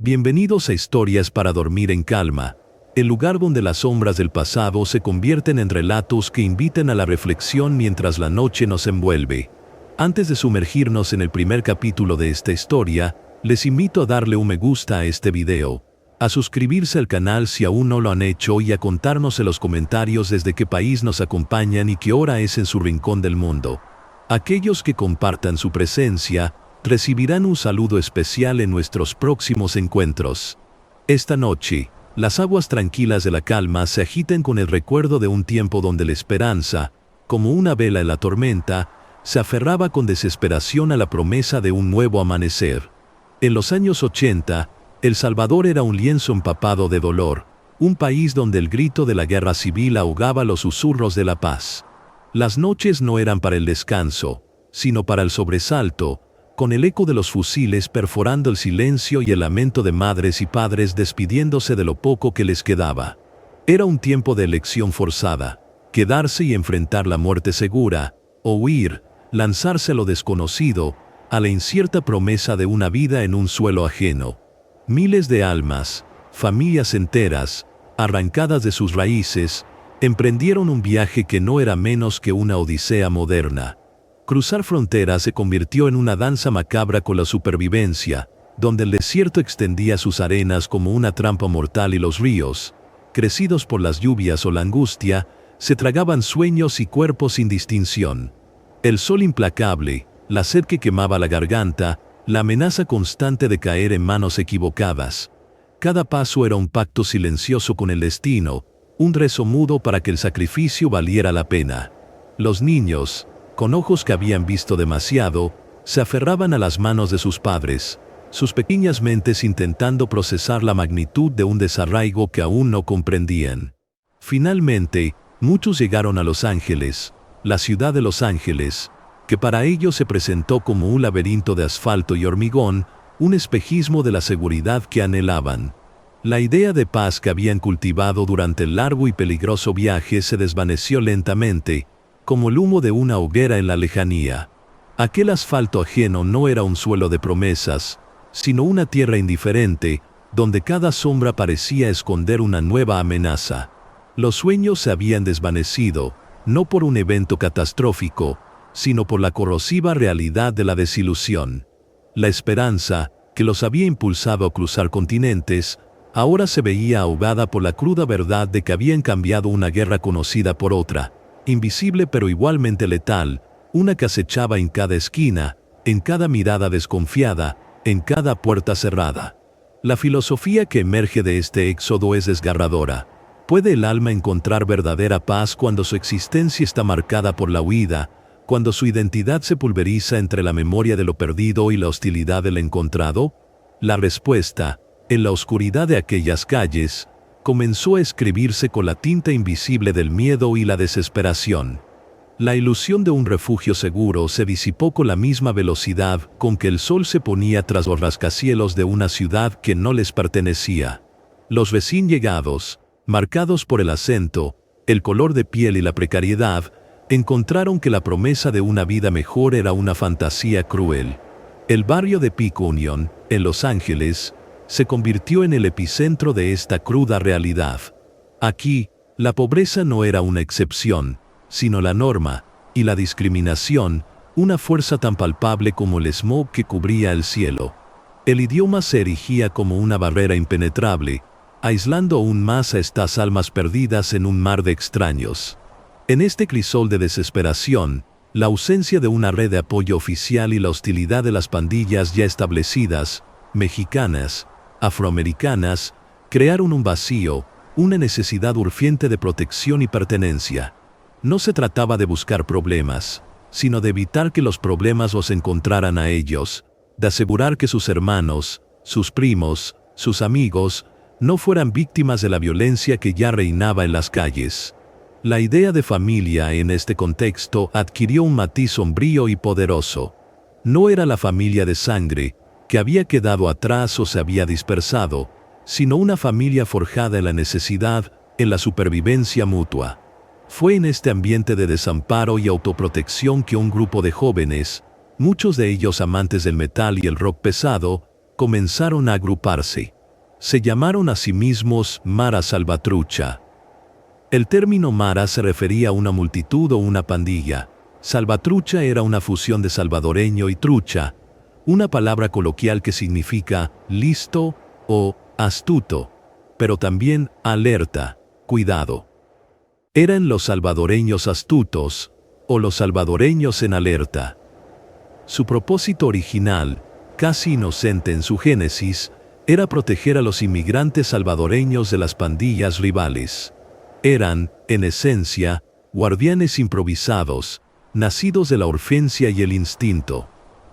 Bienvenidos a Historias para dormir en calma, el lugar donde las sombras del pasado se convierten en relatos que invitan a la reflexión mientras la noche nos envuelve. Antes de sumergirnos en el primer capítulo de esta historia, les invito a darle un me gusta a este video, a suscribirse al canal si aún no lo han hecho y a contarnos en los comentarios desde qué país nos acompañan y qué hora es en su rincón del mundo. Aquellos que compartan su presencia recibirán un saludo especial en nuestros próximos encuentros. Esta noche, las aguas tranquilas de la calma se agitan con el recuerdo de un tiempo donde la esperanza, como una vela en la tormenta, se aferraba con desesperación a la promesa de un nuevo amanecer. En los años 80, El Salvador era un lienzo empapado de dolor, un país donde el grito de la guerra civil ahogaba los susurros de la paz. Las noches no eran para el descanso, sino para el sobresalto, con el eco de los fusiles perforando el silencio y el lamento de madres y padres despidiéndose de lo poco que les quedaba. Era un tiempo de elección forzada, quedarse y enfrentar la muerte segura, o huir, lanzarse a lo desconocido, a la incierta promesa de una vida en un suelo ajeno. Miles de almas, familias enteras, arrancadas de sus raíces, emprendieron un viaje que no era menos que una odisea moderna. Cruzar fronteras se convirtió en una danza macabra con la supervivencia, donde el desierto extendía sus arenas como una trampa mortal y los ríos, crecidos por las lluvias o la angustia, se tragaban sueños y cuerpos sin distinción. El sol implacable, la sed que quemaba la garganta, la amenaza constante de caer en manos equivocadas. Cada paso era un pacto silencioso con el destino, un rezo mudo para que el sacrificio valiera la pena. Los niños, con ojos que habían visto demasiado, se aferraban a las manos de sus padres, sus pequeñas mentes intentando procesar la magnitud de un desarraigo que aún no comprendían. Finalmente, muchos llegaron a Los Ángeles, la ciudad de Los Ángeles, que para ellos se presentó como un laberinto de asfalto y hormigón, un espejismo de la seguridad que anhelaban. La idea de paz que habían cultivado durante el largo y peligroso viaje se desvaneció lentamente, como el humo de una hoguera en la lejanía. Aquel asfalto ajeno no era un suelo de promesas, sino una tierra indiferente, donde cada sombra parecía esconder una nueva amenaza. Los sueños se habían desvanecido, no por un evento catastrófico, sino por la corrosiva realidad de la desilusión. La esperanza, que los había impulsado a cruzar continentes, ahora se veía ahogada por la cruda verdad de que habían cambiado una guerra conocida por otra, invisible pero igualmente letal, una que acechaba en cada esquina, en cada mirada desconfiada, en cada puerta cerrada. La filosofía que emerge de este éxodo es desgarradora. ¿Puede el alma encontrar verdadera paz cuando su existencia está marcada por la huida, cuando su identidad se pulveriza entre la memoria de lo perdido y la hostilidad del encontrado? La respuesta, en la oscuridad de aquellas calles, comenzó a escribirse con la tinta invisible del miedo y la desesperación. La ilusión de un refugio seguro se disipó con la misma velocidad con que el sol se ponía tras los rascacielos de una ciudad que no les pertenecía. Los recién llegados, marcados por el acento, el color de piel y la precariedad, encontraron que la promesa de una vida mejor era una fantasía cruel. El barrio de Peak Union, en Los Ángeles, se convirtió en el epicentro de esta cruda realidad. Aquí, la pobreza no era una excepción, sino la norma, y la discriminación, una fuerza tan palpable como el smog que cubría el cielo. El idioma se erigía como una barrera impenetrable, aislando aún más a estas almas perdidas en un mar de extraños. En este crisol de desesperación, la ausencia de una red de apoyo oficial y la hostilidad de las pandillas ya establecidas, mexicanas, afroamericanas, crearon un vacío, una necesidad urgente de protección y pertenencia. No se trataba de buscar problemas, sino de evitar que los problemas los encontraran a ellos, de asegurar que sus hermanos, sus primos, sus amigos, no fueran víctimas de la violencia que ya reinaba en las calles. La idea de familia en este contexto adquirió un matiz sombrío y poderoso. No era la familia de sangre, que había quedado atrás o se había dispersado, sino una familia forjada en la necesidad, en la supervivencia mutua. Fue en este ambiente de desamparo y autoprotección que un grupo de jóvenes, muchos de ellos amantes del metal y el rock pesado, comenzaron a agruparse. Se llamaron a sí mismos Mara Salvatrucha. El término Mara se refería a una multitud o una pandilla. Salvatrucha era una fusión de salvadoreño y trucha, una palabra coloquial que significa listo o astuto, pero también alerta, cuidado. Eran los salvadoreños astutos o los salvadoreños en alerta. Su propósito original, casi inocente en su génesis, era proteger a los inmigrantes salvadoreños de las pandillas rivales. Eran, en esencia, guardianes improvisados, nacidos de la urgencia y el instinto.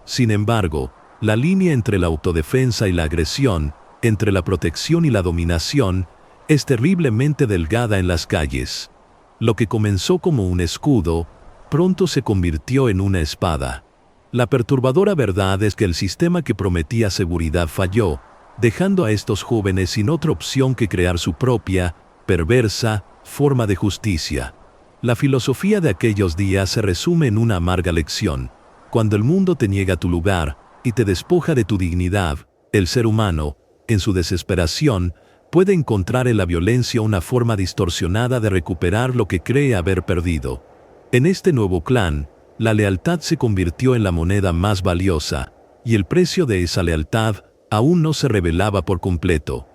Sin embargo, la línea entre la autodefensa y la agresión, entre la protección y la dominación, es terriblemente delgada en las calles. Lo que comenzó como un escudo, pronto se convirtió en una espada. La perturbadora verdad es que el sistema que prometía seguridad falló, dejando a estos jóvenes sin otra opción que crear su propia, perversa, forma de justicia. La filosofía de aquellos días se resume en una amarga lección. Cuando el mundo te niega tu lugar y te despoja de tu dignidad, el ser humano, en su desesperación, puede encontrar en la violencia una forma distorsionada de recuperar lo que cree haber perdido. En este nuevo clan, la lealtad se convirtió en la moneda más valiosa, y el precio de esa lealtad aún no se revelaba por completo.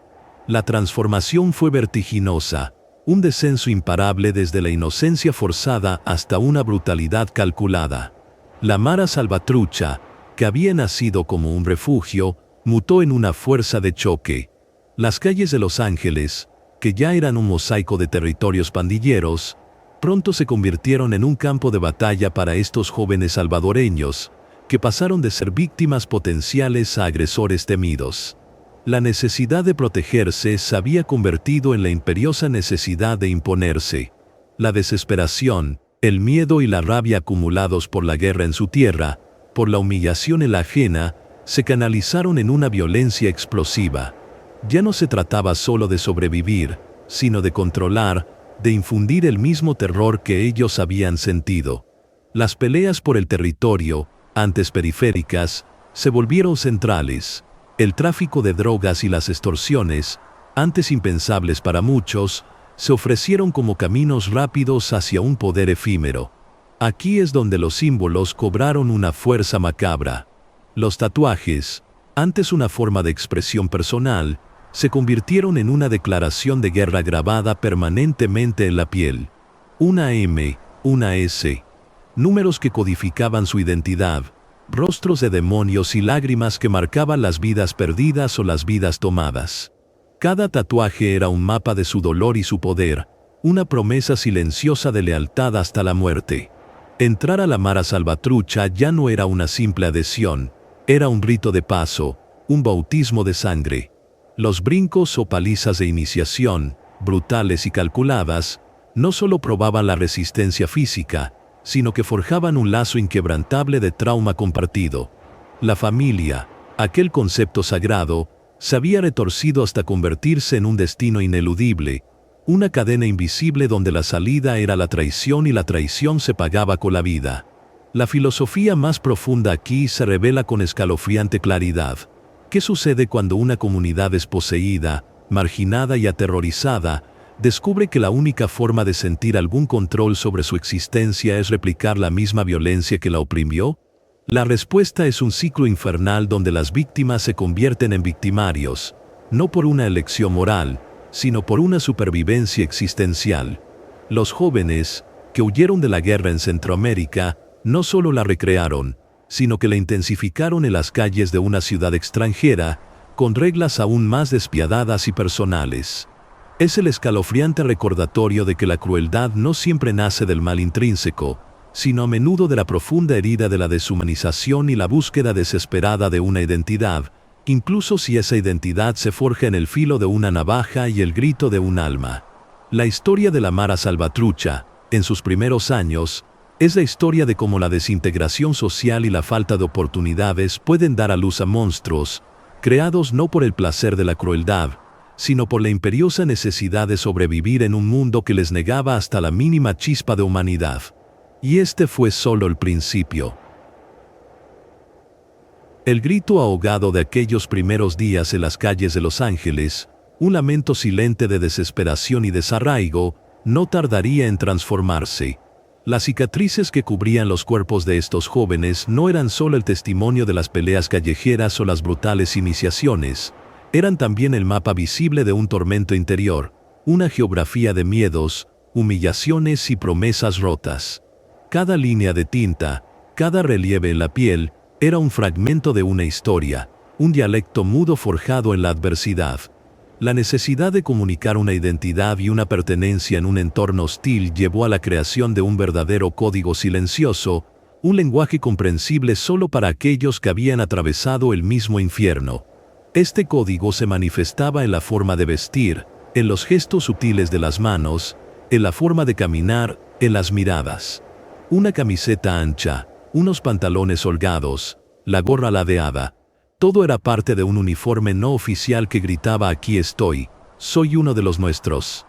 La transformación fue vertiginosa, un descenso imparable desde la inocencia forzada hasta una brutalidad calculada. La Mara Salvatrucha, que había nacido como un refugio, mutó en una fuerza de choque. Las calles de Los Ángeles, que ya eran un mosaico de territorios pandilleros, pronto se convirtieron en un campo de batalla para estos jóvenes salvadoreños, que pasaron de ser víctimas potenciales a agresores temidos. La necesidad de protegerse se había convertido en la imperiosa necesidad de imponerse. La desesperación, el miedo y la rabia acumulados por la guerra en su tierra, por la humillación en la ajena, se canalizaron en una violencia explosiva. Ya no se trataba solo de sobrevivir, sino de controlar, de infundir el mismo terror que ellos habían sentido. Las peleas por el territorio, antes periféricas, se volvieron centrales. El tráfico de drogas y las extorsiones, antes impensables para muchos, se ofrecieron como caminos rápidos hacia un poder efímero. Aquí es donde los símbolos cobraron una fuerza macabra. Los tatuajes, antes una forma de expresión personal, se convirtieron en una declaración de guerra grabada permanentemente en la piel. Una M, una S. Números que codificaban su identidad, rostros de demonios y lágrimas que marcaban las vidas perdidas o las vidas tomadas. Cada tatuaje era un mapa de su dolor y su poder, una promesa silenciosa de lealtad hasta la muerte. Entrar a la Mara Salvatrucha ya no era una simple adhesión, era un rito de paso, un bautismo de sangre. Los brincos o palizas de iniciación, brutales y calculadas, no solo probaban la resistencia física, sino que forjaban un lazo inquebrantable de trauma compartido. La familia, aquel concepto sagrado, se había retorcido hasta convertirse en un destino ineludible, una cadena invisible donde la salida era la traición y la traición se pagaba con la vida. La filosofía más profunda aquí se revela con escalofriante claridad. ¿Qué sucede cuando una comunidad desposeída, marginada y aterrorizada, descubre que la única forma de sentir algún control sobre su existencia es replicar la misma violencia que la oprimió? La respuesta es un ciclo infernal donde las víctimas se convierten en victimarios, no por una elección moral, sino por una supervivencia existencial. Los jóvenes, que huyeron de la guerra en Centroamérica, no solo la recrearon, sino que la intensificaron en las calles de una ciudad extranjera, con reglas aún más despiadadas y personales. Es el escalofriante recordatorio de que la crueldad no siempre nace del mal intrínseco, sino a menudo de la profunda herida de la deshumanización y la búsqueda desesperada de una identidad, incluso si esa identidad se forja en el filo de una navaja y el grito de un alma. La historia de la Mara Salvatrucha, en sus primeros años, es la historia de cómo la desintegración social y la falta de oportunidades pueden dar a luz a monstruos, creados no por el placer de la crueldad, sino por la imperiosa necesidad de sobrevivir en un mundo que les negaba hasta la mínima chispa de humanidad. Y este fue solo el principio. El grito ahogado de aquellos primeros días en las calles de Los Ángeles, un lamento silente de desesperación y desarraigo, no tardaría en transformarse. Las cicatrices que cubrían los cuerpos de estos jóvenes no eran solo el testimonio de las peleas callejeras o las brutales iniciaciones, eran también el mapa visible de un tormento interior, una geografía de miedos, humillaciones y promesas rotas. Cada línea de tinta, cada relieve en la piel, era un fragmento de una historia, un dialecto mudo forjado en la adversidad. La necesidad de comunicar una identidad y una pertenencia en un entorno hostil llevó a la creación de un verdadero código silencioso, un lenguaje comprensible solo para aquellos que habían atravesado el mismo infierno. Este código se manifestaba en la forma de vestir, en los gestos sutiles de las manos, en la forma de caminar, en las miradas. Una camiseta ancha, unos pantalones holgados, la gorra ladeada. Todo era parte de un uniforme no oficial que gritaba: aquí estoy, soy uno de los nuestros.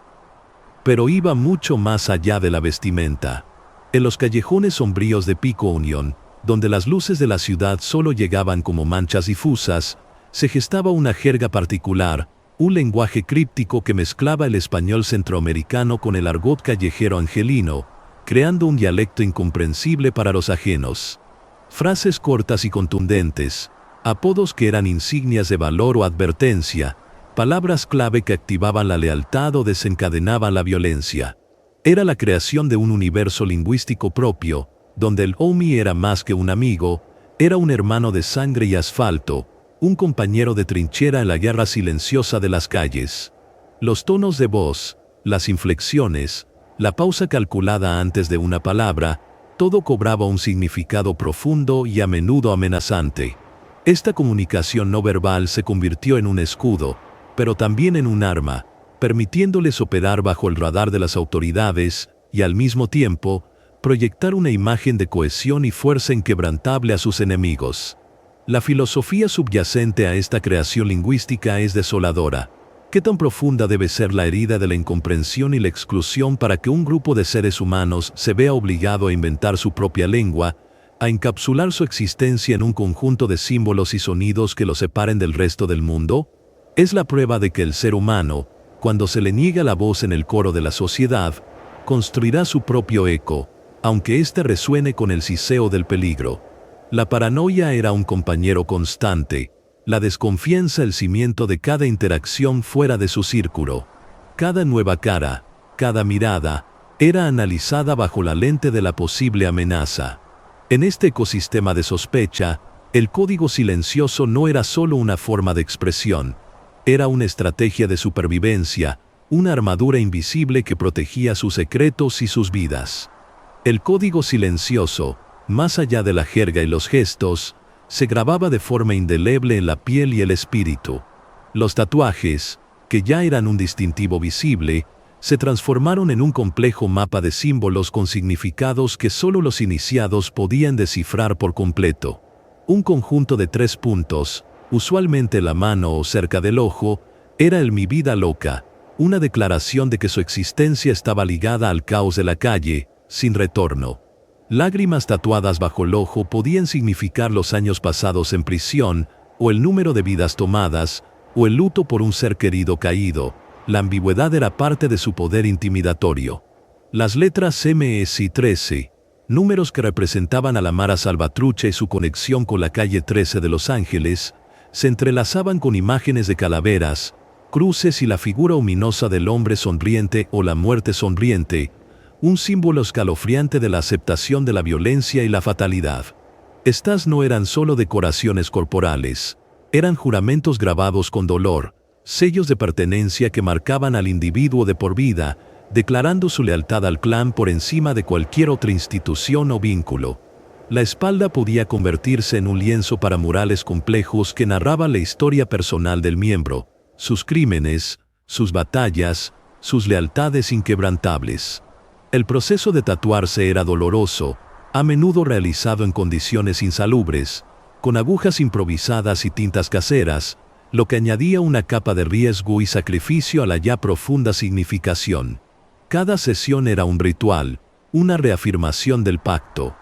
Pero iba mucho más allá de la vestimenta. En los callejones sombríos de Pico Union, donde las luces de la ciudad solo llegaban como manchas difusas, se gestaba una jerga particular, un lenguaje críptico que mezclaba el español centroamericano con el argot callejero angelino, creando un dialecto incomprensible para los ajenos. Frases cortas y contundentes, apodos que eran insignias de valor o advertencia, palabras clave que activaban la lealtad o desencadenaban la violencia. Era la creación de un universo lingüístico propio, donde el homie era más que un amigo, era un hermano de sangre y asfalto, un compañero de trinchera en la guerra silenciosa de las calles. Los tonos de voz, las inflexiones, la pausa calculada antes de una palabra, todo cobraba un significado profundo y a menudo amenazante. Esta comunicación no verbal se convirtió en un escudo, pero también en un arma, permitiéndoles operar bajo el radar de las autoridades y, al mismo tiempo, proyectar una imagen de cohesión y fuerza inquebrantable a sus enemigos. La filosofía subyacente a esta creación lingüística es desoladora. ¿Qué tan profunda debe ser la herida de la incomprensión y la exclusión para que un grupo de seres humanos se vea obligado a inventar su propia lengua, a encapsular su existencia en un conjunto de símbolos y sonidos que lo separen del resto del mundo? Es la prueba de que el ser humano, cuando se le niega la voz en el coro de la sociedad, construirá su propio eco, aunque éste resuene con el siseo del peligro. La paranoia era un compañero constante, la desconfianza el cimiento de cada interacción fuera de su círculo. Cada nueva cara, cada mirada, era analizada bajo la lente de la posible amenaza. En este ecosistema de sospecha, el código silencioso no era solo una forma de expresión, era una estrategia de supervivencia, una armadura invisible que protegía sus secretos y sus vidas. El código silencioso, más allá de la jerga y los gestos, se grababa de forma indeleble en la piel y el espíritu. Los tatuajes, que ya eran un distintivo visible, se transformaron en un complejo mapa de símbolos con significados que solo los iniciados podían descifrar por completo. Un conjunto de 3 puntos, usualmente la mano o cerca del ojo, era el mi vida loca, una declaración de que su existencia estaba ligada al caos de la calle, sin retorno. Lágrimas tatuadas bajo el ojo podían significar los años pasados en prisión, o el número de vidas tomadas, o el luto por un ser querido caído. La ambigüedad era parte de su poder intimidatorio. Las letras MS y 13, números que representaban a la Mara Salvatrucha y su conexión con la calle 13 de Los Ángeles, se entrelazaban con imágenes de calaveras, cruces y la figura ominosa del hombre sonriente o la muerte sonriente, un símbolo escalofriante de la aceptación de la violencia y la fatalidad. Estas no eran solo decoraciones corporales, eran juramentos grabados con dolor, sellos de pertenencia que marcaban al individuo de por vida, declarando su lealtad al clan por encima de cualquier otra institución o vínculo. La espalda podía convertirse en un lienzo para murales complejos que narraban la historia personal del miembro, sus crímenes, sus batallas, sus lealtades inquebrantables. El proceso de tatuarse era doloroso, a menudo realizado en condiciones insalubres, con agujas improvisadas y tintas caseras, lo que añadía una capa de riesgo y sacrificio a la ya profunda significación. Cada sesión era un ritual, una reafirmación del pacto.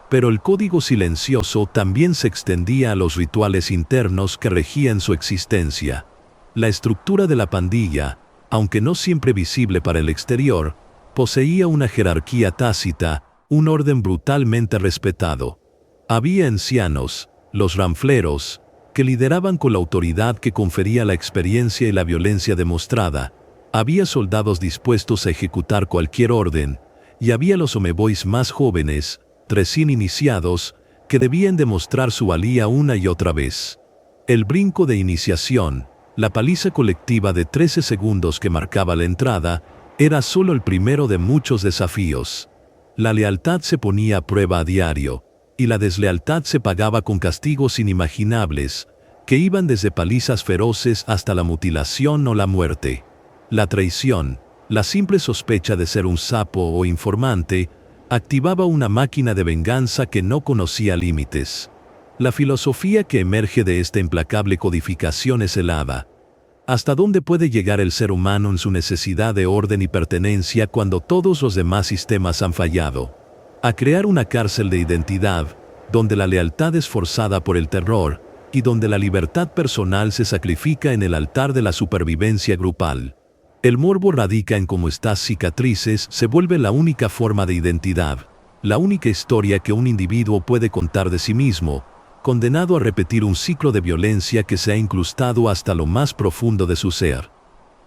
Pero el código silencioso también se extendía a los rituales internos que regían su existencia. La estructura de la pandilla, aunque no siempre visible para el exterior, poseía una jerarquía tácita, un orden brutalmente respetado. Había ancianos, los ranfleros, que lideraban con la autoridad que confería la experiencia y la violencia demostrada. Había soldados dispuestos a ejecutar cualquier orden, y había los homeboys más jóvenes, recién iniciados, que debían demostrar su valía una y otra vez. El brinco de iniciación, la paliza colectiva de 13 segundos que marcaba la entrada, era solo el primero de muchos desafíos. La lealtad se ponía a prueba a diario, y la deslealtad se pagaba con castigos inimaginables, que iban desde palizas feroces hasta la mutilación o la muerte. La traición, la simple sospecha de ser un sapo o informante, activaba una máquina de venganza que no conocía límites. La filosofía que emerge de esta implacable codificación es helada. ¿Hasta dónde puede llegar el ser humano en su necesidad de orden y pertenencia cuando todos los demás sistemas han fallado? A crear una cárcel de identidad, donde la lealtad es forzada por el terror, y donde la libertad personal se sacrifica en el altar de la supervivencia grupal. El morbo radica en cómo estas cicatrices se vuelve la única forma de identidad, la única historia que un individuo puede contar de sí mismo, condenado a repetir un ciclo de violencia que se ha incrustado hasta lo más profundo de su ser.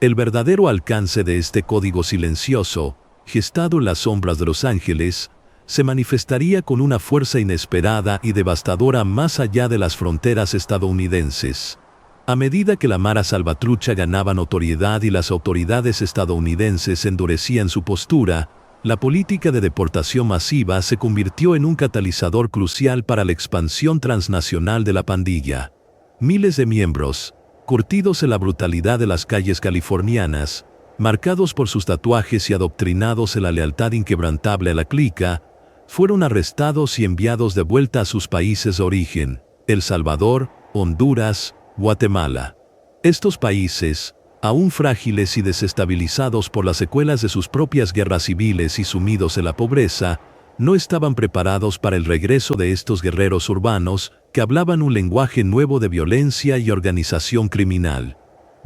El verdadero alcance de este código silencioso, gestado en las sombras de Los Ángeles, se manifestaría con una fuerza inesperada y devastadora más allá de las fronteras estadounidenses. A medida que la Mara Salvatrucha ganaba notoriedad y las autoridades estadounidenses endurecían su postura, la política de deportación masiva se convirtió en un catalizador crucial para la expansión transnacional de la pandilla. Miles de miembros, curtidos en la brutalidad de las calles californianas, marcados por sus tatuajes y adoctrinados en la lealtad inquebrantable a la clica, fueron arrestados y enviados de vuelta a sus países de origen, El Salvador, Honduras, Guatemala. Estos países, aún frágiles y desestabilizados por las secuelas de sus propias guerras civiles y sumidos en la pobreza, no estaban preparados para el regreso de estos guerreros urbanos que hablaban un lenguaje nuevo de violencia y organización criminal.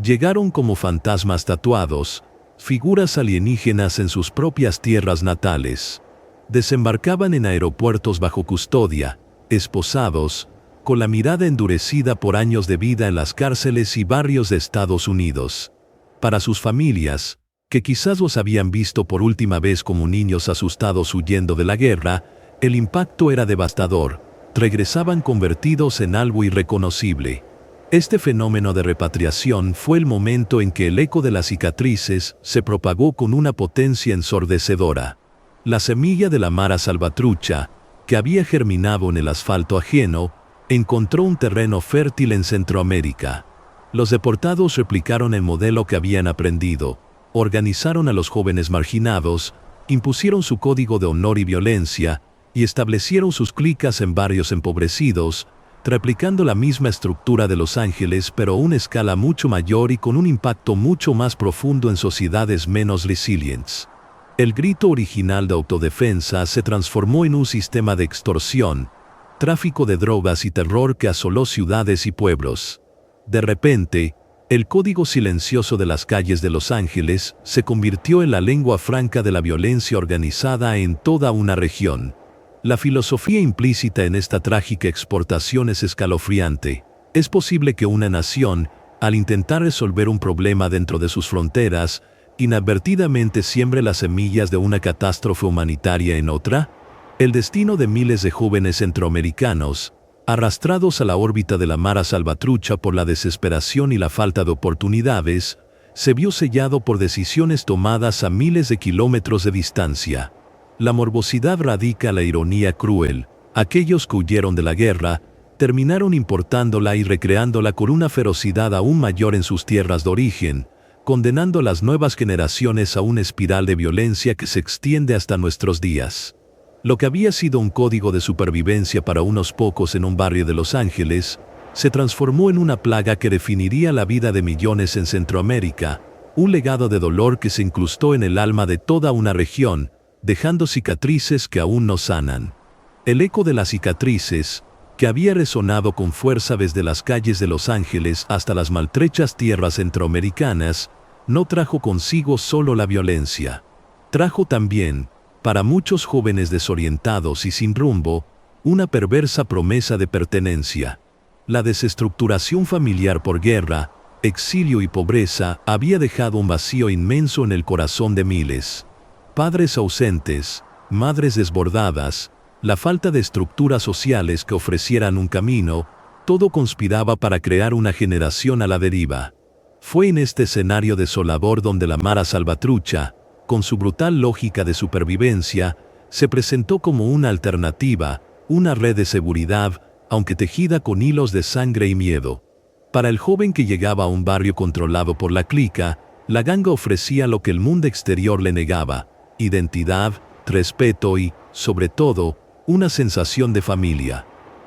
Llegaron como fantasmas tatuados, figuras alienígenas en sus propias tierras natales. Desembarcaban en aeropuertos bajo custodia, esposados, con la mirada endurecida por años de vida en las cárceles y barrios de Estados Unidos. Para sus familias, que quizás los habían visto por última vez como niños asustados huyendo de la guerra, el impacto era devastador. Regresaban convertidos en algo irreconocible. Este fenómeno de repatriación fue el momento en que el eco de las cicatrices se propagó con una potencia ensordecedora. La semilla de la Mara Salvatrucha, que había germinado en el asfalto ajeno, encontró un terreno fértil en Centroamérica. Los deportados replicaron el modelo que habían aprendido, organizaron a los jóvenes marginados, impusieron su código de honor y violencia, y establecieron sus clicas en barrios empobrecidos, replicando la misma estructura de Los Ángeles pero a una escala mucho mayor y con un impacto mucho más profundo en sociedades menos resilientes. El grito original de autodefensa se transformó en un sistema de extorsión, tráfico de drogas y terror que asoló ciudades y pueblos. De repente, el código silencioso de las calles de Los Ángeles se convirtió en la lengua franca de la violencia organizada en toda una región. La filosofía implícita en esta trágica exportación es escalofriante. Es posible que una nación, al intentar resolver un problema dentro de sus fronteras, inadvertidamente siembre las semillas de una catástrofe humanitaria en otra. El destino de miles de jóvenes centroamericanos, arrastrados a la órbita de la Mara Salvatrucha por la desesperación y la falta de oportunidades, se vio sellado por decisiones tomadas a miles de kilómetros de distancia. La morbosidad radica en la ironía cruel. Aquellos que huyeron de la guerra, terminaron importándola y recreándola con una ferocidad aún mayor en sus tierras de origen, condenando a las nuevas generaciones a una espiral de violencia que se extiende hasta nuestros días. Lo que había sido un código de supervivencia para unos pocos en un barrio de Los Ángeles, se transformó en una plaga que definiría la vida de millones en Centroamérica, un legado de dolor que se incrustó en el alma de toda una región, dejando cicatrices que aún no sanan. El eco de las cicatrices, que había resonado con fuerza desde las calles de Los Ángeles hasta las maltrechas tierras centroamericanas, no trajo consigo solo la violencia. Trajo también, para muchos jóvenes desorientados y sin rumbo, una perversa promesa de pertenencia. La desestructuración familiar por guerra, exilio y pobreza había dejado un vacío inmenso en el corazón de miles. Padres ausentes, madres desbordadas, la falta de estructuras sociales que ofrecieran un camino, todo conspiraba para crear una generación a la deriva. Fue en este escenario desolador donde la Mara Salvatrucha, con su brutal lógica de supervivencia, se presentó como una alternativa, una red de seguridad, aunque tejida con hilos de sangre y miedo. Para el joven que llegaba a un barrio controlado por la clica, la ganga ofrecía lo que el mundo exterior le negaba: identidad, respeto y, sobre todo, una sensación de familia.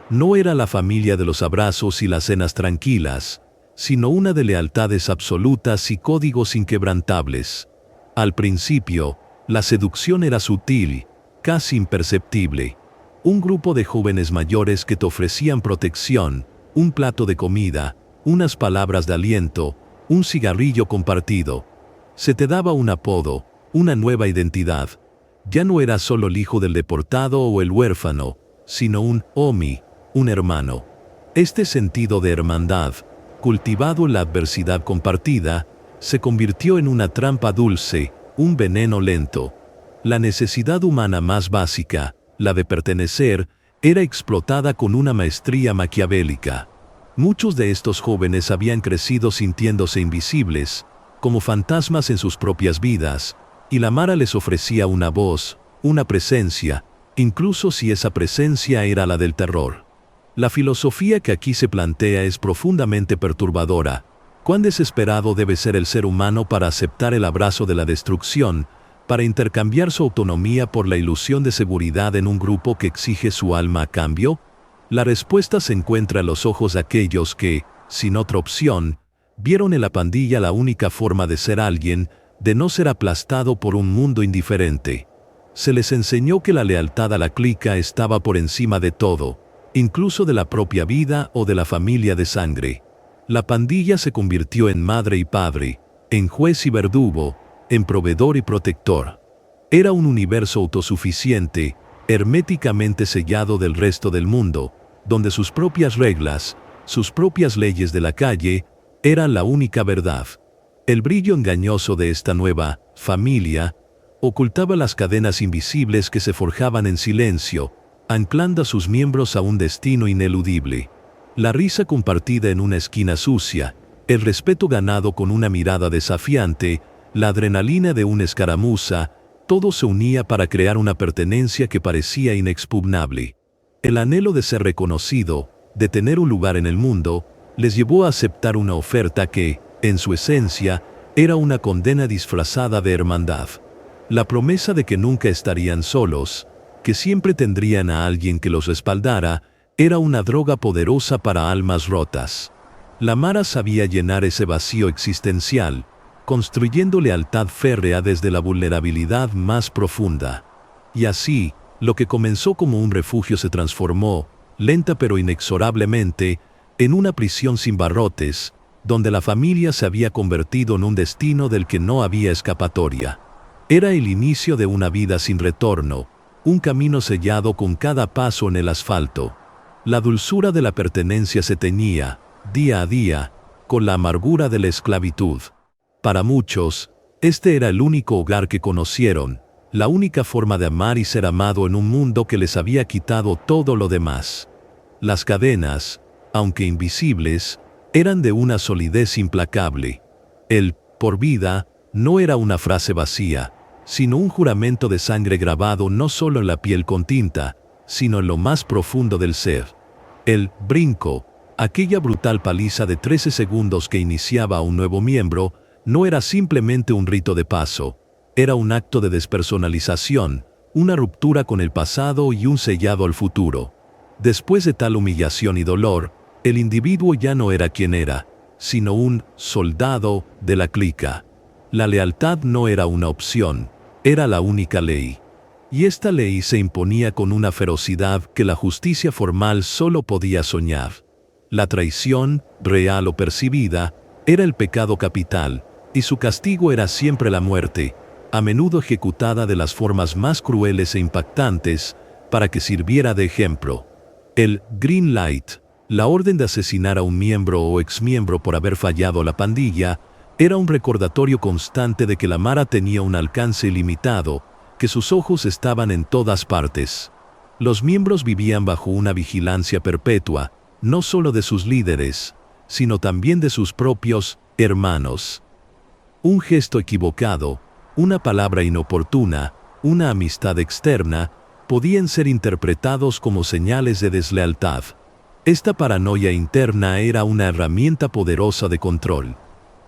No era la familia de los abrazos y las cenas tranquilas, sino una de lealtades absolutas y códigos inquebrantables. Al principio, la seducción era sutil, casi imperceptible. Un grupo de jóvenes mayores que te ofrecían protección, un plato de comida, unas palabras de aliento, un cigarrillo compartido. Se te daba un apodo, una nueva identidad. Ya no eras solo el hijo del deportado o el huérfano, sino un homie, un hermano. Este sentido de hermandad, cultivado en la adversidad compartida, se convirtió en una trampa dulce, un veneno lento. La necesidad humana más básica, la de pertenecer, era explotada con una maestría maquiavélica. Muchos de estos jóvenes habían crecido sintiéndose invisibles, como fantasmas en sus propias vidas, y la Mara les ofrecía una voz, una presencia, incluso si esa presencia era la del terror. La filosofía que aquí se plantea es profundamente perturbadora. ¿Cuán desesperado debe ser el ser humano para aceptar el abrazo de la destrucción, para intercambiar su autonomía por la ilusión de seguridad en un grupo que exige su alma a cambio? La respuesta se encuentra en los ojos de aquellos que, sin otra opción, vieron en la pandilla la única forma de ser alguien, de no ser aplastado por un mundo indiferente. Se les enseñó que la lealtad a la clica estaba por encima de todo, incluso de la propia vida o de la familia de sangre. La pandilla se convirtió en madre y padre, en juez y verdugo, en proveedor y protector. Era un universo autosuficiente, herméticamente sellado del resto del mundo, donde sus propias reglas, sus propias leyes de la calle, eran la única verdad. El brillo engañoso de esta nueva familia ocultaba las cadenas invisibles que se forjaban en silencio, anclando a sus miembros a un destino ineludible. La risa compartida en una esquina sucia, el respeto ganado con una mirada desafiante, la adrenalina de una escaramuza, todo se unía para crear una pertenencia que parecía inexpugnable. El anhelo de ser reconocido, de tener un lugar en el mundo, les llevó a aceptar una oferta que, en su esencia, era una condena disfrazada de hermandad. La promesa de que nunca estarían solos, que siempre tendrían a alguien que los respaldara, era una droga poderosa para almas rotas. La Mara sabía llenar ese vacío existencial, construyendo lealtad férrea desde la vulnerabilidad más profunda. Y así, lo que comenzó como un refugio se transformó, lenta pero inexorablemente, en una prisión sin barrotes, donde la familia se había convertido en un destino del que no había escapatoria. Era el inicio de una vida sin retorno, un camino sellado con cada paso en el asfalto. La dulzura de la pertenencia se teñía, día a día, con la amargura de la esclavitud. Para muchos, este era el único hogar que conocieron, la única forma de amar y ser amado en un mundo que les había quitado todo lo demás. Las cadenas, aunque invisibles, eran de una solidez implacable. El por vida no era una frase vacía, sino un juramento de sangre grabado no solo en la piel con tinta, sino en lo más profundo del ser. El brinco, aquella brutal paliza de 13 segundos que iniciaba a un nuevo miembro, no era simplemente un rito de paso, era un acto de despersonalización, una ruptura con el pasado y un sellado al futuro. Después de tal humillación y dolor, el individuo ya no era quien era, sino un soldado de la clica. La lealtad no era una opción, era la única ley. Y esta ley se imponía con una ferocidad que la justicia formal solo podía soñar. La traición, real o percibida, era el pecado capital, y su castigo era siempre la muerte, a menudo ejecutada de las formas más crueles e impactantes, para que sirviera de ejemplo. El Green Light, la orden de asesinar a un miembro o exmiembro por haber fallado a la pandilla, era un recordatorio constante de que la Mara tenía un alcance ilimitado, que sus ojos estaban en todas partes. Los miembros vivían bajo una vigilancia perpetua, no solo de sus líderes, sino también de sus propios hermanos. Un gesto equivocado, una palabra inoportuna, una amistad externa, podían ser interpretados como señales de deslealtad. Esta paranoia interna era una herramienta poderosa de control.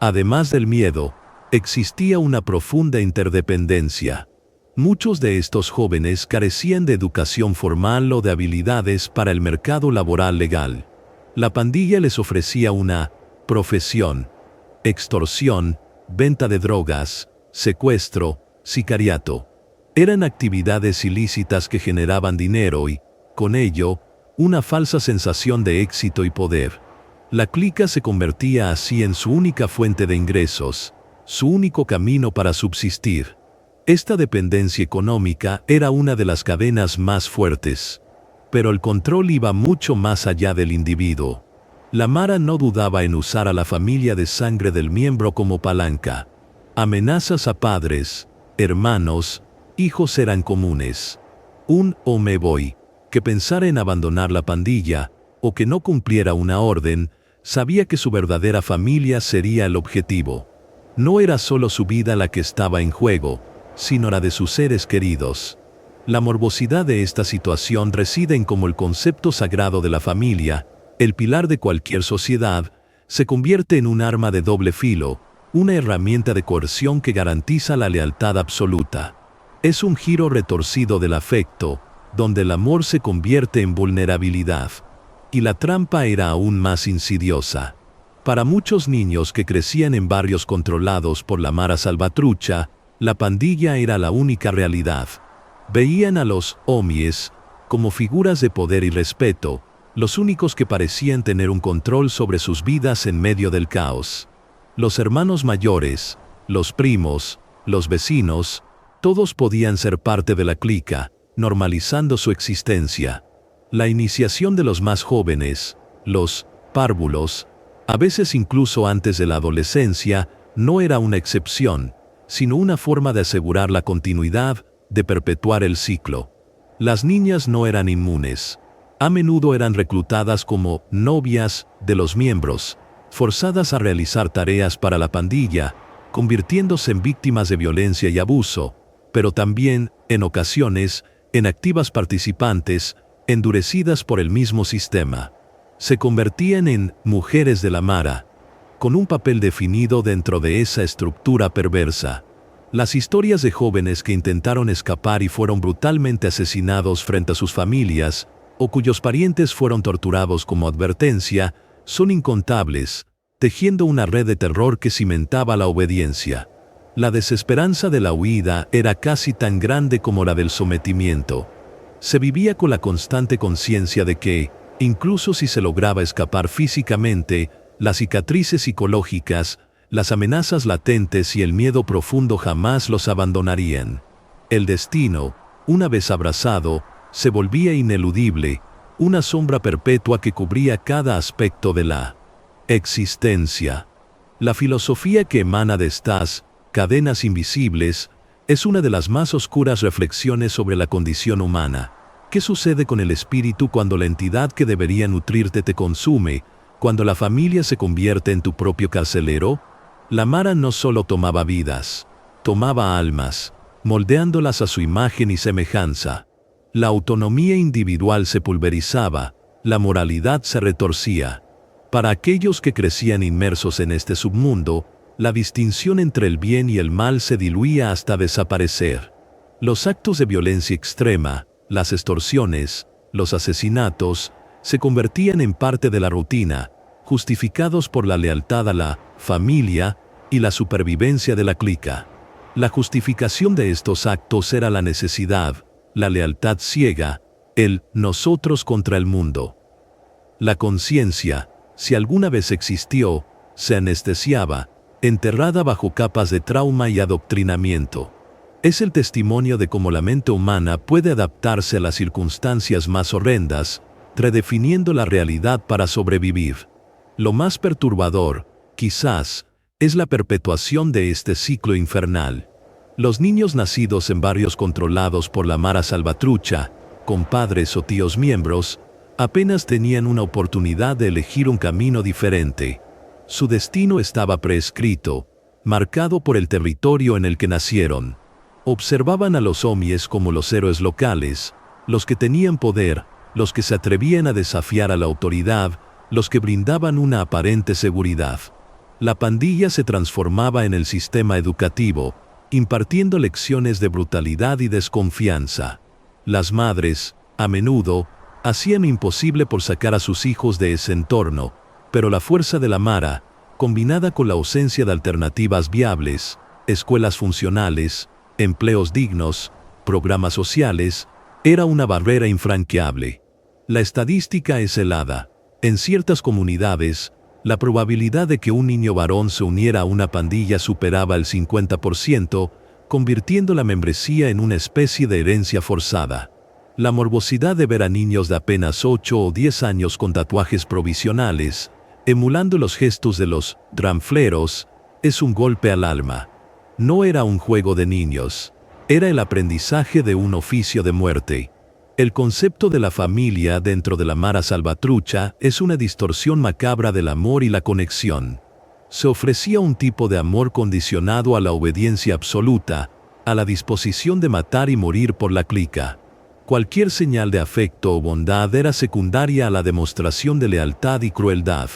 Además del miedo, existía una profunda interdependencia. Muchos de estos jóvenes carecían de educación formal o de habilidades para el mercado laboral legal. La pandilla les ofrecía una profesión: extorsión, venta de drogas, secuestro, sicariato. Eran actividades ilícitas que generaban dinero y, con ello, una falsa sensación de éxito y poder. La clica se convertía así en su única fuente de ingresos, su único camino para subsistir. Esta dependencia económica era una de las cadenas más fuertes. Pero el control iba mucho más allá del individuo. La Mara no dudaba en usar a la familia de sangre del miembro como palanca. Amenazas a padres, hermanos, hijos eran comunes. Un "o me voy", que pensara en abandonar la pandilla, o que no cumpliera una orden, sabía que su verdadera familia sería el objetivo. No era solo su vida la que estaba en juego, sino la de sus seres queridos. La morbosidad de esta situación reside en cómo el concepto sagrado de la familia, el pilar de cualquier sociedad, se convierte en un arma de doble filo, una herramienta de coerción que garantiza la lealtad absoluta. Es un giro retorcido del afecto, donde el amor se convierte en vulnerabilidad. Y la trampa era aún más insidiosa. Para muchos niños que crecían en barrios controlados por la Mara Salvatrucha, la pandilla era la única realidad. Veían a los homies como figuras de poder y respeto, los únicos que parecían tener un control sobre sus vidas en medio del caos. Los hermanos mayores, los primos, los vecinos, todos podían ser parte de la clica, normalizando su existencia. La iniciación de los más jóvenes, los párvulos, a veces incluso antes de la adolescencia, no era una excepción, sino una forma de asegurar la continuidad, de perpetuar el ciclo. Las niñas no eran inmunes. A menudo eran reclutadas como novias de los miembros, forzadas a realizar tareas para la pandilla, convirtiéndose en víctimas de violencia y abuso, pero también, en ocasiones, en activas participantes, endurecidas por el mismo sistema. Se convertían en mujeres de la Mara, con un papel definido dentro de esa estructura perversa. Las historias de jóvenes que intentaron escapar y fueron brutalmente asesinados frente a sus familias, o cuyos parientes fueron torturados como advertencia, son incontables, tejiendo una red de terror que cimentaba la obediencia. La desesperanza de la huida era casi tan grande como la del sometimiento. Se vivía con la constante conciencia de que, incluso si se lograba escapar físicamente, las cicatrices psicológicas, las amenazas latentes y el miedo profundo jamás los abandonarían. El destino, una vez abrazado, se volvía ineludible, una sombra perpetua que cubría cada aspecto de la existencia. La filosofía que emana de estas cadenas invisibles es una de las más oscuras reflexiones sobre la condición humana. ¿Qué sucede con el espíritu cuando la entidad que debería nutrirte te consume, cuando la familia se convierte en tu propio carcelero? La Mara no solo tomaba vidas, tomaba almas, moldeándolas a su imagen y semejanza. La autonomía individual se pulverizaba, la moralidad se retorcía. Para aquellos que crecían inmersos en este submundo, la distinción entre el bien y el mal se diluía hasta desaparecer. Los actos de violencia extrema, las extorsiones, los asesinatos, se convertían en parte de la rutina, justificados por la lealtad a la familia y la supervivencia de la clica. La justificación de estos actos era la necesidad, la lealtad ciega, el nosotros contra el mundo. La conciencia, si alguna vez existió, se anestesiaba, enterrada bajo capas de trauma y adoctrinamiento. Es el testimonio de cómo la mente humana puede adaptarse a las circunstancias más horrendas, redefiniendo la realidad para sobrevivir. Lo más perturbador, quizás, es la perpetuación de este ciclo infernal. Los niños nacidos en barrios controlados por la Mara Salvatrucha, con padres o tíos miembros, apenas tenían una oportunidad de elegir un camino diferente. Su destino estaba prescrito, marcado por el territorio en el que nacieron. Observaban a los homies como los héroes locales, los que tenían poder, los que se atrevían a desafiar a la autoridad, los que brindaban una aparente seguridad. La pandilla se transformaba en el sistema educativo, impartiendo lecciones de brutalidad y desconfianza. Las madres, a menudo, hacían imposible por sacar a sus hijos de ese entorno, pero la fuerza de la Mara, combinada con la ausencia de alternativas viables, escuelas funcionales, empleos dignos, programas sociales, era una barrera infranqueable. La estadística es helada. En ciertas comunidades, la probabilidad de que un niño varón se uniera a una pandilla superaba el 50%, convirtiendo la membresía en una especie de herencia forzada. La morbosidad de ver a niños de apenas 8 o 10 años con tatuajes provisionales, emulando los gestos de los ranfleros, es un golpe al alma. No era un juego de niños, era el aprendizaje de un oficio de muerte. El concepto de la familia dentro de la Mara Salvatrucha es una distorsión macabra del amor y la conexión. Se ofrecía un tipo de amor condicionado a la obediencia absoluta, a la disposición de matar y morir por la clica. Cualquier señal de afecto o bondad era secundaria a la demostración de lealtad y crueldad.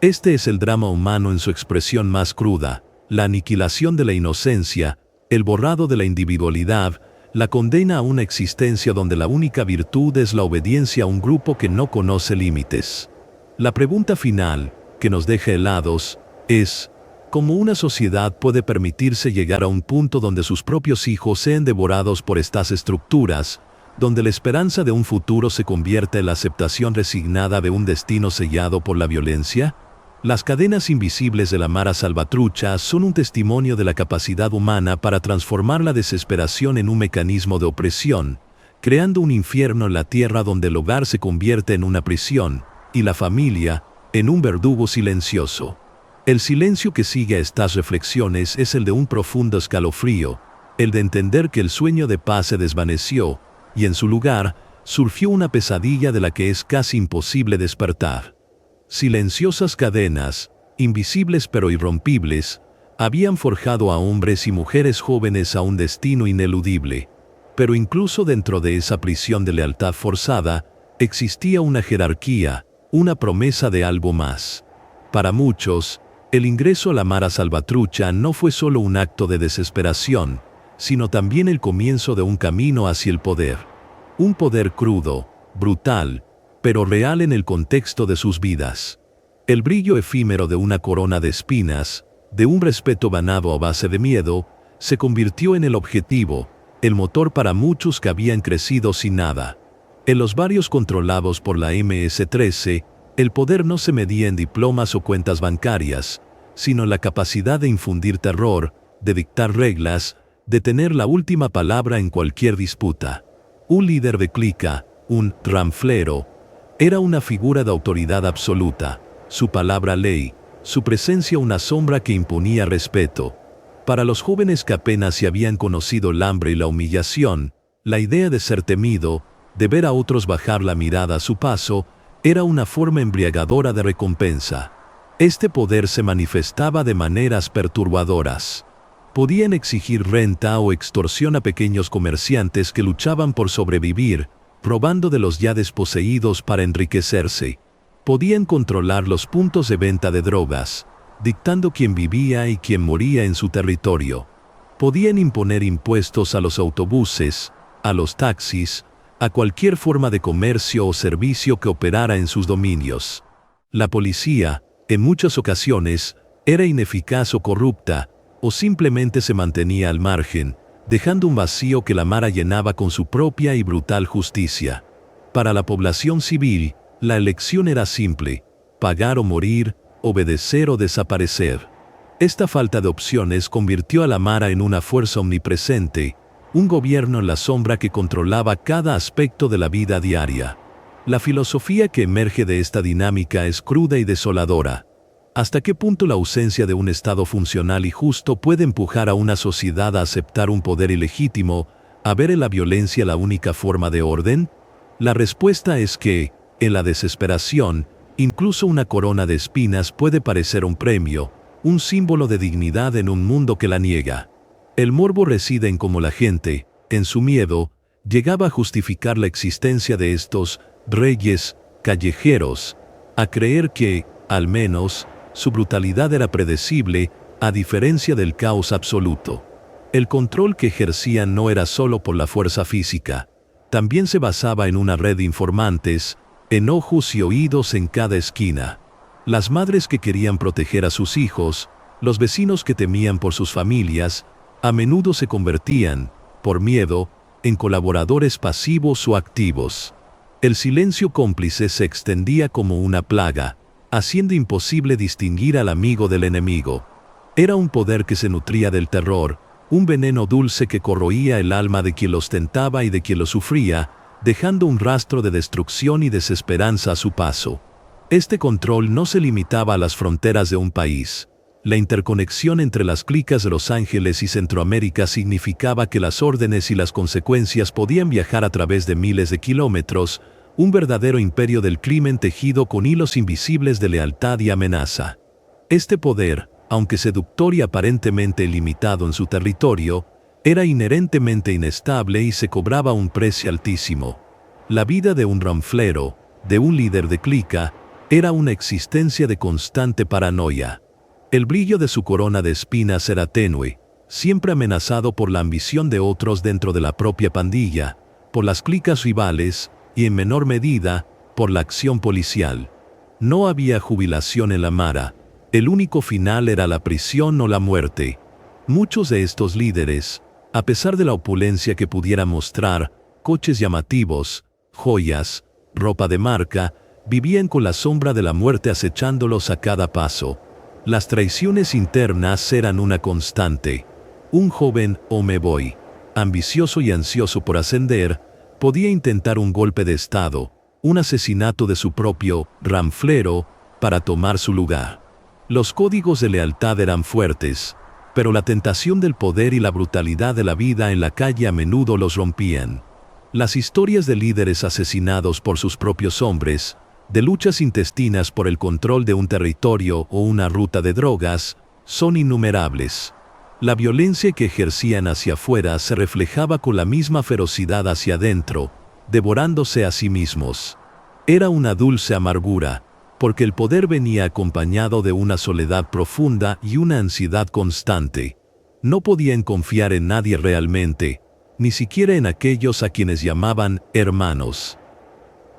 Este es el drama humano en su expresión más cruda, la aniquilación de la inocencia, el borrado de la individualidad, la condena a una existencia donde la única virtud es la obediencia a un grupo que no conoce límites. La pregunta final, que nos deja helados, es: ¿cómo una sociedad puede permitirse llegar a un punto donde sus propios hijos sean devorados por estas estructuras, donde la esperanza de un futuro se convierta en la aceptación resignada de un destino sellado por la violencia? Las cadenas invisibles de la Mara Salvatrucha son un testimonio de la capacidad humana para transformar la desesperación en un mecanismo de opresión, creando un infierno en la tierra donde el hogar se convierte en una prisión, y la familia, en un verdugo silencioso. El silencio que sigue a estas reflexiones es el de un profundo escalofrío, el de entender que el sueño de paz se desvaneció, y en su lugar, surgió una pesadilla de la que es casi imposible despertar. Silenciosas cadenas, invisibles pero irrompibles, habían forjado a hombres y mujeres jóvenes a un destino ineludible. Pero incluso dentro de esa prisión de lealtad forzada, existía una jerarquía, una promesa de algo más. Para muchos, el ingreso a la Mara Salvatrucha no fue solo un acto de desesperación, sino también el comienzo de un camino hacia el poder. Un poder crudo, brutal, pero real en el contexto de sus vidas. El brillo efímero de una corona de espinas, de un respeto ganado a base de miedo, se convirtió en el objetivo, el motor para muchos que habían crecido sin nada. En los barrios controlados por la MS-13, el poder no se medía en diplomas o cuentas bancarias, sino en la capacidad de infundir terror, de dictar reglas, de tener la última palabra en cualquier disputa. Un líder de clica, un ranflero, era una figura de autoridad absoluta, su palabra ley, su presencia una sombra que imponía respeto. Para los jóvenes que apenas se habían conocido el hambre y la humillación, la idea de ser temido, de ver a otros bajar la mirada a su paso, era una forma embriagadora de recompensa. Este poder se manifestaba de maneras perturbadoras. Podían exigir renta o extorsión a pequeños comerciantes que luchaban por sobrevivir, robando de los ya desposeídos para enriquecerse. Podían controlar los puntos de venta de drogas, dictando quién vivía y quién moría en su territorio. Podían imponer impuestos a los autobuses, a los taxis, a cualquier forma de comercio o servicio que operara en sus dominios. La policía, en muchas ocasiones, era ineficaz o corrupta, o simplemente se mantenía al margen, dejando un vacío que la Mara llenaba con su propia y brutal justicia. Para la población civil, la elección era simple: pagar o morir, obedecer o desaparecer. Esta falta de opciones convirtió a la Mara en una fuerza omnipresente, un gobierno en la sombra que controlaba cada aspecto de la vida diaria. La filosofía que emerge de esta dinámica es cruda y desoladora. ¿Hasta qué punto la ausencia de un Estado funcional y justo puede empujar a una sociedad a aceptar un poder ilegítimo, a ver en la violencia la única forma de orden? La respuesta es que, en la desesperación, incluso una corona de espinas puede parecer un premio, un símbolo de dignidad en un mundo que la niega. El morbo reside en cómo la gente, en su miedo, llegaba a justificar la existencia de estos reyes callejeros, a creer que, al menos, su brutalidad era predecible, a diferencia del caos absoluto. El control que ejercían no era solo por la fuerza física, también se basaba en una red de informantes, en ojos y oídos en cada esquina. Las madres que querían proteger a sus hijos, los vecinos que temían por sus familias, a menudo se convertían, por miedo, en colaboradores pasivos o activos. El silencio cómplice se extendía como una plaga, haciendo imposible distinguir al amigo del enemigo. Era un poder que se nutría del terror, un veneno dulce que corroía el alma de quien lo ostentaba y de quien lo sufría, dejando un rastro de destrucción y desesperanza a su paso. Este control no se limitaba a las fronteras de un país. La interconexión entre las clicas de Los Ángeles y Centroamérica significaba que las órdenes y las consecuencias podían viajar a través de miles de kilómetros, un verdadero imperio del crimen tejido con hilos invisibles de lealtad y amenaza. Este poder, aunque seductor y aparentemente ilimitado en su territorio, era inherentemente inestable y se cobraba un precio altísimo. La vida de un ranflero, de un líder de clica, era una existencia de constante paranoia. El brillo de su corona de espinas era tenue, siempre amenazado por la ambición de otros dentro de la propia pandilla, por las clicas rivales y, en menor medida, por la acción policial. No había jubilación en la Mara. El único final era la prisión o la muerte. Muchos de estos líderes, a pesar de la opulencia que pudieran mostrar, coches llamativos, joyas, ropa de marca, vivían con la sombra de la muerte acechándolos a cada paso. Las traiciones internas eran una constante. Un joven homeboy, ambicioso y ansioso por ascender, podía intentar un golpe de estado, un asesinato de su propio ranflero, para tomar su lugar. Los códigos de lealtad eran fuertes, pero la tentación del poder y la brutalidad de la vida en la calle a menudo los rompían. Las historias de líderes asesinados por sus propios hombres, de luchas intestinas por el control de un territorio o una ruta de drogas, son innumerables. La violencia que ejercían hacia afuera se reflejaba con la misma ferocidad hacia adentro, devorándose a sí mismos. Era una dulce amargura, porque el poder venía acompañado de una soledad profunda y una ansiedad constante. No podían confiar en nadie realmente, ni siquiera en aquellos a quienes llamaban hermanos.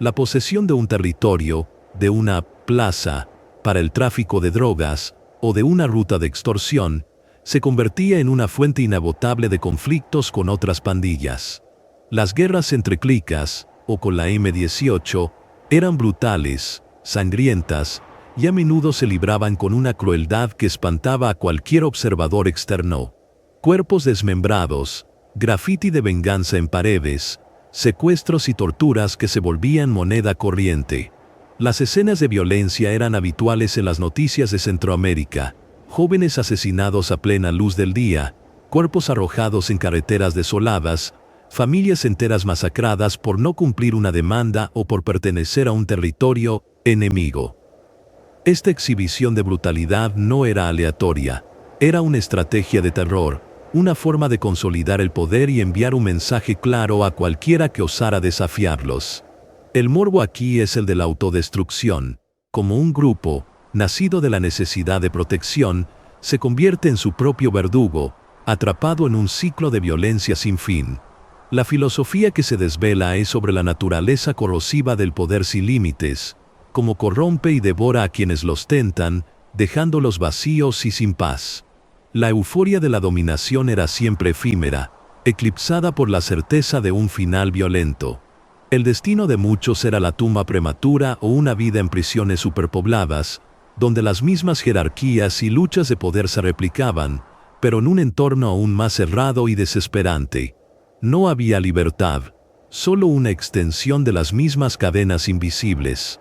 La posesión de un territorio, de una plaza, para el tráfico de drogas, o de una ruta de extorsión, se convertía en una fuente inagotable de conflictos con otras pandillas. Las guerras entre clicas, o con la M-18, eran brutales, sangrientas, y a menudo se libraban con una crueldad que espantaba a cualquier observador externo. Cuerpos desmembrados, grafiti de venganza en paredes, secuestros y torturas que se volvían moneda corriente. Las escenas de violencia eran habituales en las noticias de Centroamérica: jóvenes asesinados a plena luz del día, cuerpos arrojados en carreteras desoladas, familias enteras masacradas por no cumplir una demanda o por pertenecer a un territorio enemigo. Esta exhibición de brutalidad no era aleatoria, era una estrategia de terror, una forma de consolidar el poder y enviar un mensaje claro a cualquiera que osara desafiarlos. El morbo aquí es el de la autodestrucción. Como un grupo, nacido de la necesidad de protección, se convierte en su propio verdugo, atrapado en un ciclo de violencia sin fin. La filosofía que se desvela es sobre la naturaleza corrosiva del poder sin límites, como corrompe y devora a quienes los tentan, dejándolos vacíos y sin paz. La euforia de la dominación era siempre efímera, eclipsada por la certeza de un final violento. El destino de muchos era la tumba prematura o una vida en prisiones superpobladas, donde las mismas jerarquías y luchas de poder se replicaban, pero en un entorno aún más cerrado y desesperante. No había libertad, solo una extensión de las mismas cadenas invisibles.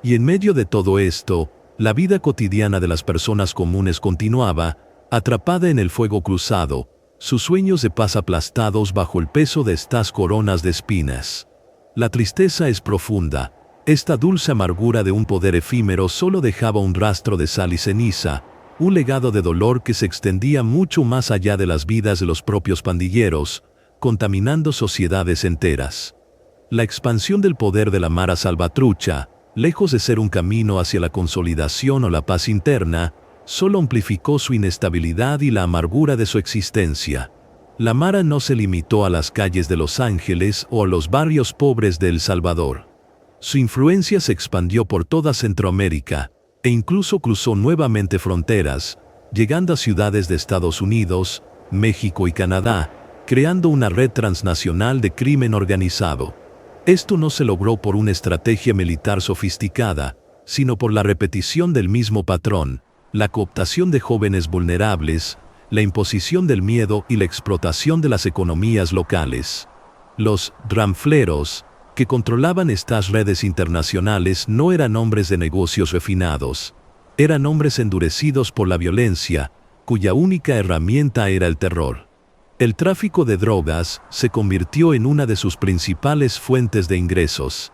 Y en medio de todo esto, la vida cotidiana de las personas comunes continuaba, atrapada en el fuego cruzado, sus sueños de paz aplastados bajo el peso de estas coronas de espinas. La tristeza es profunda. Esta dulce amargura de un poder efímero solo dejaba un rastro de sal y ceniza, un legado de dolor que se extendía mucho más allá de las vidas de los propios pandilleros, contaminando sociedades enteras. La expansión del poder de la Mara Salvatrucha, lejos de ser un camino hacia la consolidación o la paz interna, solo amplificó su inestabilidad y la amargura de su existencia. La Mara no se limitó a las calles de Los Ángeles o a los barrios pobres de El Salvador. Su influencia se expandió por toda Centroamérica, e incluso cruzó nuevamente fronteras, llegando a ciudades de Estados Unidos, México y Canadá, creando una red transnacional de crimen organizado. Esto no se logró por una estrategia militar sofisticada, sino por la repetición del mismo patrón, la cooptación de jóvenes vulnerables, la imposición del miedo y la explotación de las economías locales. Los ranfleros, que controlaban estas redes internacionales, no eran hombres de negocios refinados. Eran hombres endurecidos por la violencia, cuya única herramienta era el terror. El tráfico de drogas se convirtió en una de sus principales fuentes de ingresos.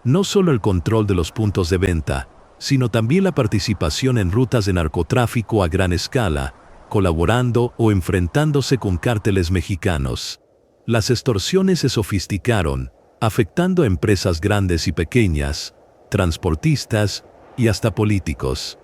No solo el control de los puntos de venta, sino también la participación en rutas de narcotráfico a gran escala, colaborando o enfrentándose con cárteles mexicanos. Las extorsiones se sofisticaron, afectando a empresas grandes y pequeñas, transportistas y hasta políticos.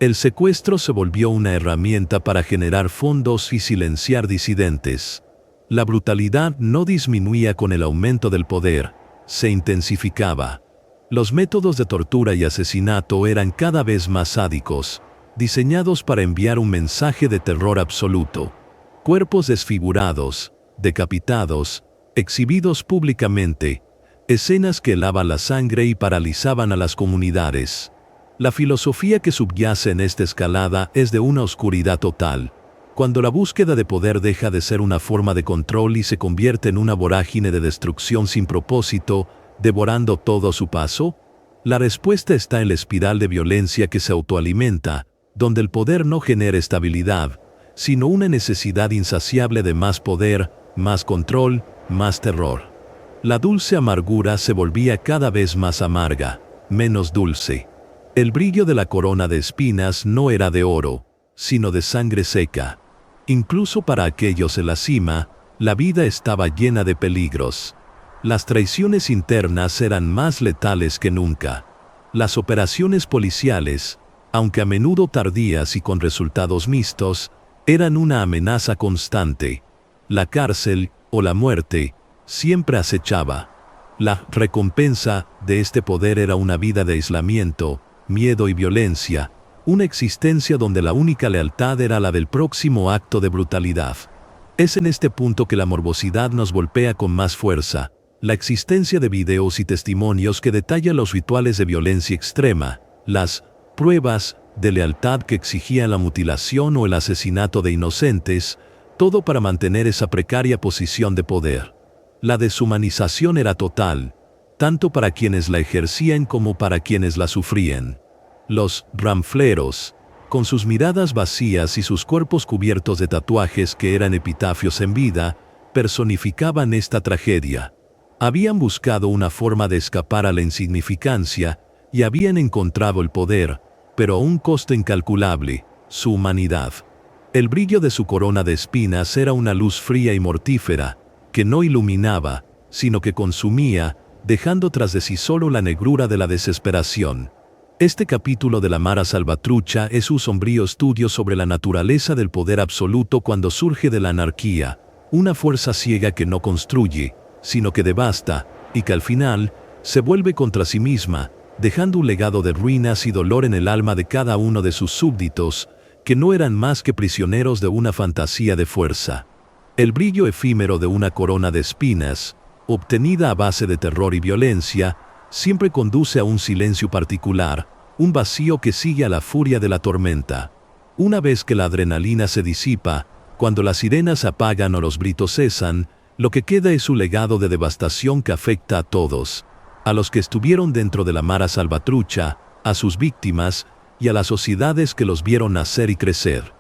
El secuestro se volvió una herramienta para generar fondos y silenciar disidentes. La brutalidad no disminuía con el aumento del poder, se intensificaba. Los métodos de tortura y asesinato eran cada vez más sádicos, diseñados para enviar un mensaje de terror absoluto. Cuerpos desfigurados, decapitados, exhibidos públicamente, escenas que helaban la sangre y paralizaban a las comunidades. La filosofía que subyace en esta escalada es de una oscuridad total. Cuando la búsqueda de poder deja de ser una forma de control y se convierte en una vorágine de destrucción sin propósito, devorando todo a su paso, la respuesta está en la espiral de violencia que se autoalimenta, donde el poder no genera estabilidad, sino una necesidad insaciable de más poder, más control, más terror. La dulce amargura se volvía cada vez más amarga, menos dulce. El brillo de la corona de espinas no era de oro, sino de sangre seca. Incluso para aquellos en la cima, la vida estaba llena de peligros. Las traiciones internas eran más letales que nunca. Las operaciones policiales, aunque a menudo tardías y con resultados mixtos, eran una amenaza constante. La cárcel, o la muerte, siempre acechaba. La recompensa de este poder era una vida de aislamiento, miedo y violencia, una existencia donde la única lealtad era la del próximo acto de brutalidad. Es en este punto que la morbosidad nos golpea con más fuerza. La existencia de videos y testimonios que detallan los rituales de violencia extrema, las pruebas de lealtad que exigían la mutilación o el asesinato de inocentes, todo para mantener esa precaria posición de poder. La deshumanización era total, tanto para quienes la ejercían como para quienes la sufrían. Los ranfleros, con sus miradas vacías y sus cuerpos cubiertos de tatuajes que eran epitafios en vida, personificaban esta tragedia. Habían buscado una forma de escapar a la insignificancia y habían encontrado el poder, pero a un costo incalculable, su humanidad. El brillo de su corona de espinas era una luz fría y mortífera, que no iluminaba, sino que consumía, dejando tras de sí solo la negrura de la desesperación. Este capítulo de la Mara Salvatrucha es un sombrío estudio sobre la naturaleza del poder absoluto cuando surge de la anarquía, una fuerza ciega que no construye, sino que devasta, y que al final se vuelve contra sí misma, dejando un legado de ruinas y dolor en el alma de cada uno de sus súbditos, que no eran más que prisioneros de una fantasía de fuerza. El brillo efímero de una corona de espinas, obtenida a base de terror y violencia, siempre conduce a un silencio particular, un vacío que sigue a la furia de la tormenta. Una vez que la adrenalina se disipa, cuando las sirenas apagan o los gritos cesan, lo que queda es un legado de devastación que afecta a todos, a los que estuvieron dentro de la Mara Salvatrucha, a sus víctimas y a las sociedades que los vieron nacer y crecer.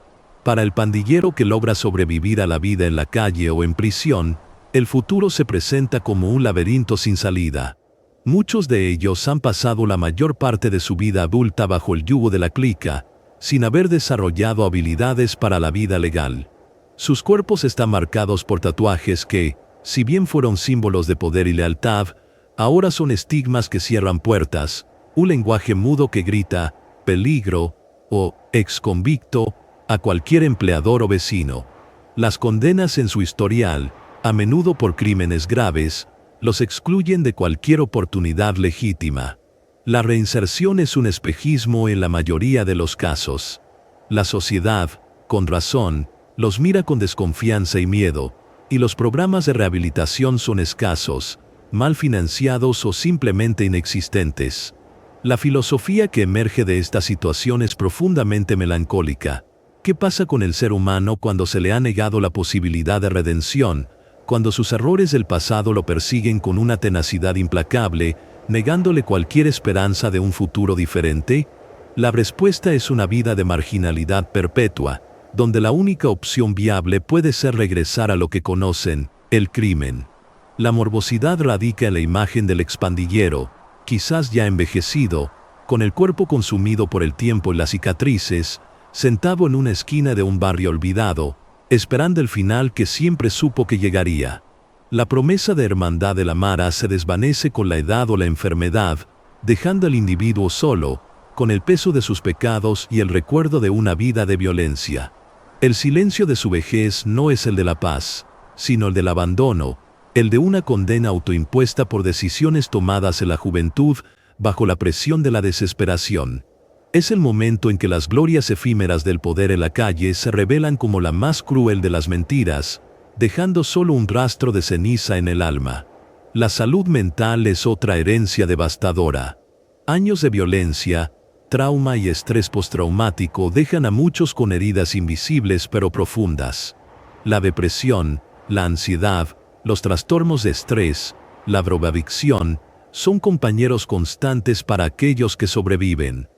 Para el pandillero que logra sobrevivir a la vida en la calle o en prisión, el futuro se presenta como un laberinto sin salida. Muchos de ellos han pasado la mayor parte de su vida adulta bajo el yugo de la clica, sin haber desarrollado habilidades para la vida legal. Sus cuerpos están marcados por tatuajes que, si bien fueron símbolos de poder y lealtad, ahora son estigmas que cierran puertas, un lenguaje mudo que grita, peligro, o exconvicto, a cualquier empleador o vecino. Las condenas en su historial, a menudo por crímenes graves, los excluyen de cualquier oportunidad legítima. La reinserción es un espejismo en la mayoría de los casos. La sociedad, con razón, los mira con desconfianza y miedo, y los programas de rehabilitación son escasos, mal financiados o simplemente inexistentes. La filosofía que emerge de esta situación es profundamente melancólica. ¿Qué pasa con el ser humano cuando se le ha negado la posibilidad de redención, cuando sus errores del pasado lo persiguen con una tenacidad implacable, negándole cualquier esperanza de un futuro diferente? La respuesta es una vida de marginalidad perpetua, donde la única opción viable puede ser regresar a lo que conocen, el crimen. La morbosidad radica en la imagen del expandillero, quizás ya envejecido, con el cuerpo consumido por el tiempo y las cicatrices, sentado en una esquina de un barrio olvidado, esperando el final que siempre supo que llegaría. La promesa de hermandad de la Mara se desvanece con la edad o la enfermedad, dejando al individuo solo, con el peso de sus pecados y el recuerdo de una vida de violencia. El silencio de su vejez no es el de la paz, sino el del abandono, el de una condena autoimpuesta por decisiones tomadas en la juventud bajo la presión de la desesperación. Es el momento en que las glorias efímeras del poder en la calle se revelan como la más cruel de las mentiras, dejando solo un rastro de ceniza en el alma. La salud mental es otra herencia devastadora. Años de violencia, trauma y estrés postraumático dejan a muchos con heridas invisibles pero profundas. La depresión, la ansiedad, los trastornos de estrés, la drogadicción, son compañeros constantes para aquellos que sobreviven.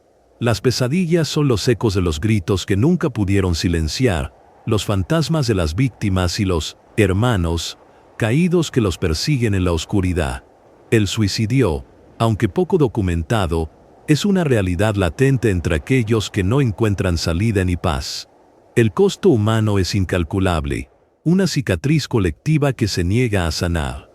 Las pesadillas son los ecos de los gritos que nunca pudieron silenciar, los fantasmas de las víctimas y los hermanos caídos que los persiguen en la oscuridad. El suicidio, aunque poco documentado, es una realidad latente entre aquellos que no encuentran salida ni paz. El costo humano es incalculable, una cicatriz colectiva que se niega a sanar.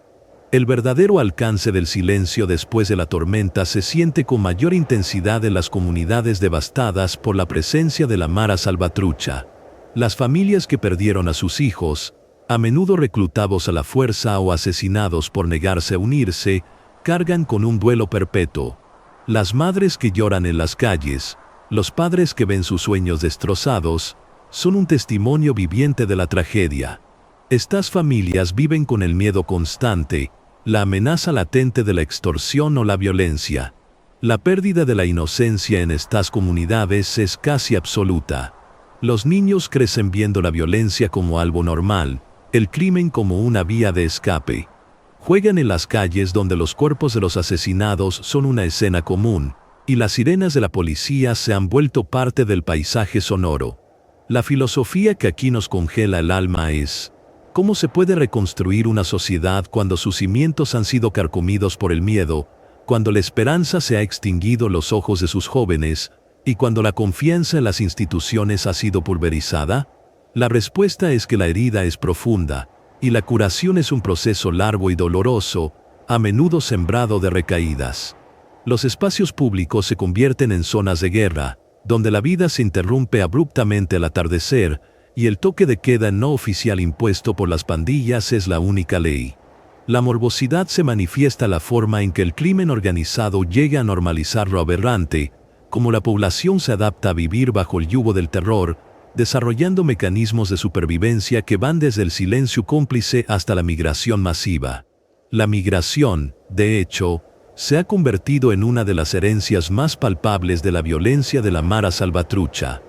El verdadero alcance del silencio después de la tormenta se siente con mayor intensidad en las comunidades devastadas por la presencia de la Mara Salvatrucha. Las familias que perdieron a sus hijos, a menudo reclutados a la fuerza o asesinados por negarse a unirse, cargan con un duelo perpetuo. Las madres que lloran en las calles, los padres que ven sus sueños destrozados, son un testimonio viviente de la tragedia. Estas familias viven con el miedo constante, la amenaza latente de la extorsión o la violencia. La pérdida de la inocencia en estas comunidades es casi absoluta. Los niños crecen viendo la violencia como algo normal, el crimen como una vía de escape. Juegan en las calles donde los cuerpos de los asesinados son una escena común, y las sirenas de la policía se han vuelto parte del paisaje sonoro. La filosofía que aquí nos congela el alma es: ¿cómo se puede reconstruir una sociedad cuando sus cimientos han sido carcomidos por el miedo, cuando la esperanza se ha extinguido en los ojos de sus jóvenes, y cuando la confianza en las instituciones ha sido pulverizada? La respuesta es que la herida es profunda, y la curación es un proceso largo y doloroso, a menudo sembrado de recaídas. Los espacios públicos se convierten en zonas de guerra, donde la vida se interrumpe abruptamente al atardecer, y el toque de queda no oficial impuesto por las pandillas es la única ley. La morbosidad se manifiesta en la forma en que el crimen organizado llega a normalizar lo aberrante, como la población se adapta a vivir bajo el yugo del terror, desarrollando mecanismos de supervivencia que van desde el silencio cómplice hasta la migración masiva. La migración, de hecho, se ha convertido en una de las herencias más palpables de la violencia de la Mara Salvatrucha.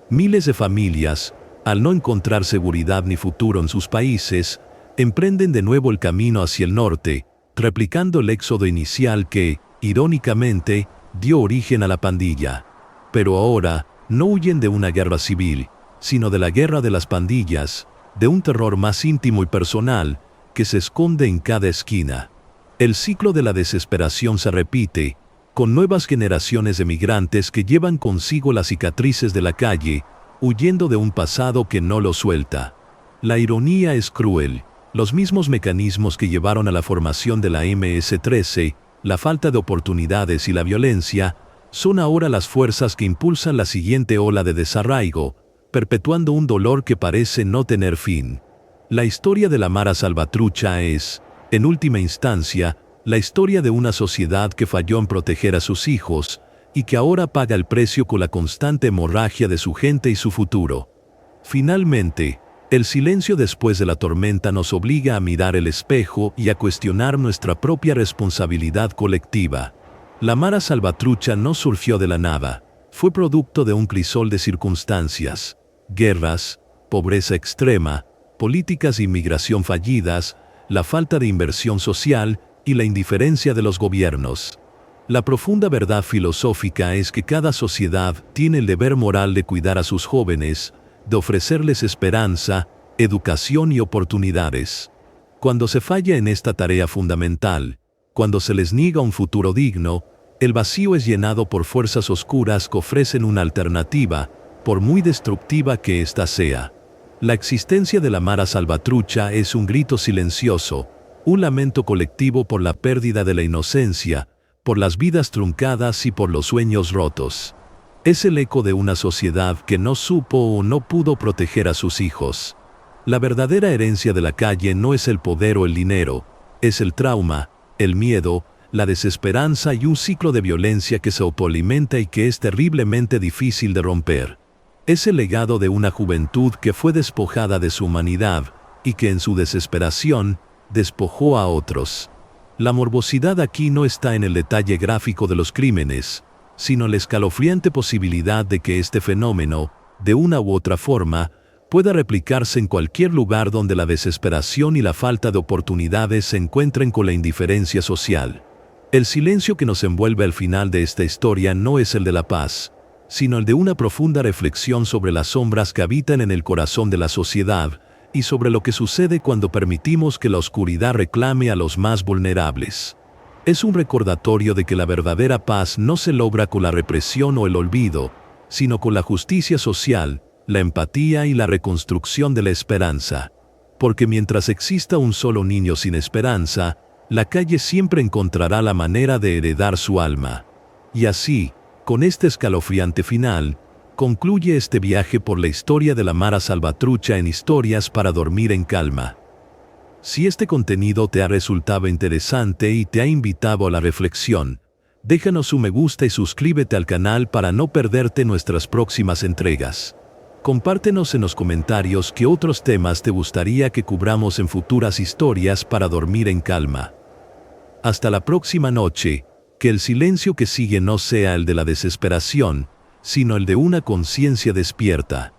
Miles de familias, al no encontrar seguridad ni futuro en sus países, emprenden de nuevo el camino hacia el norte, replicando el éxodo inicial que, irónicamente, dio origen a la pandilla. Pero ahora, no huyen de una guerra civil, sino de la guerra de las pandillas, de un terror más íntimo y personal, que se esconde en cada esquina. El ciclo de la desesperación se repite, con nuevas generaciones de migrantes que llevan consigo las cicatrices de la calle, huyendo de un pasado que no lo suelta. La ironía es cruel. Los mismos mecanismos que llevaron a la formación de la MS-13, la falta de oportunidades y la violencia, son ahora las fuerzas que impulsan la siguiente ola de desarraigo, perpetuando un dolor que parece no tener fin. La historia de la Mara Salvatrucha es, en última instancia, la historia de una sociedad que falló en proteger a sus hijos y que ahora paga el precio con la constante hemorragia de su gente y su futuro. Finalmente, el silencio después de la tormenta nos obliga a mirar el espejo y a cuestionar nuestra propia responsabilidad colectiva. La Mara Salvatrucha no surgió de la nada, fue producto de un crisol de circunstancias: guerras, pobreza extrema, políticas de inmigración fallidas, la falta de inversión social y la indiferencia de los gobiernos. La profunda verdad filosófica es que cada sociedad tiene el deber moral de cuidar a sus jóvenes, de ofrecerles esperanza, educación y oportunidades. Cuando se falla en esta tarea fundamental, cuando se les niega un futuro digno, el vacío es llenado por fuerzas oscuras que ofrecen una alternativa, por muy destructiva que ésta sea. La existencia de la Mara Salvatrucha es un grito silencioso, un lamento colectivo por la pérdida de la inocencia, por las vidas truncadas y por los sueños rotos. Es el eco de una sociedad que no supo o no pudo proteger a sus hijos. La verdadera herencia de la calle no es el poder o el dinero, es el trauma, el miedo, la desesperanza y un ciclo de violencia que se autoalimenta y que es terriblemente difícil de romper. Es el legado de una juventud que fue despojada de su humanidad y que en su desesperación despojó a otros. La morbosidad aquí no está en el detalle gráfico de los crímenes, sino en la escalofriante posibilidad de que este fenómeno, de una u otra forma, pueda replicarse en cualquier lugar donde la desesperación y la falta de oportunidades se encuentren con la indiferencia social. El silencio que nos envuelve al final de esta historia no es el de la paz, sino el de una profunda reflexión sobre las sombras que habitan en el corazón de la sociedad y sobre lo que sucede cuando permitimos que la oscuridad reclame a los más vulnerables. Es un recordatorio de que la verdadera paz no se logra con la represión o el olvido, sino con la justicia social, la empatía y la reconstrucción de la esperanza. Porque mientras exista un solo niño sin esperanza, la calle siempre encontrará la manera de heredar su alma. Y así, con este escalofriante final, concluye este viaje por la historia de la Mara Salvatrucha en Historias para Dormir en Calma. Si este contenido te ha resultado interesante y te ha invitado a la reflexión, déjanos un me gusta y suscríbete al canal para no perderte nuestras próximas entregas. Compártenos en los comentarios qué otros temas te gustaría que cubramos en futuras historias para dormir en calma. Hasta la próxima noche, que el silencio que sigue no sea el de la desesperación, sino el de una conciencia despierta.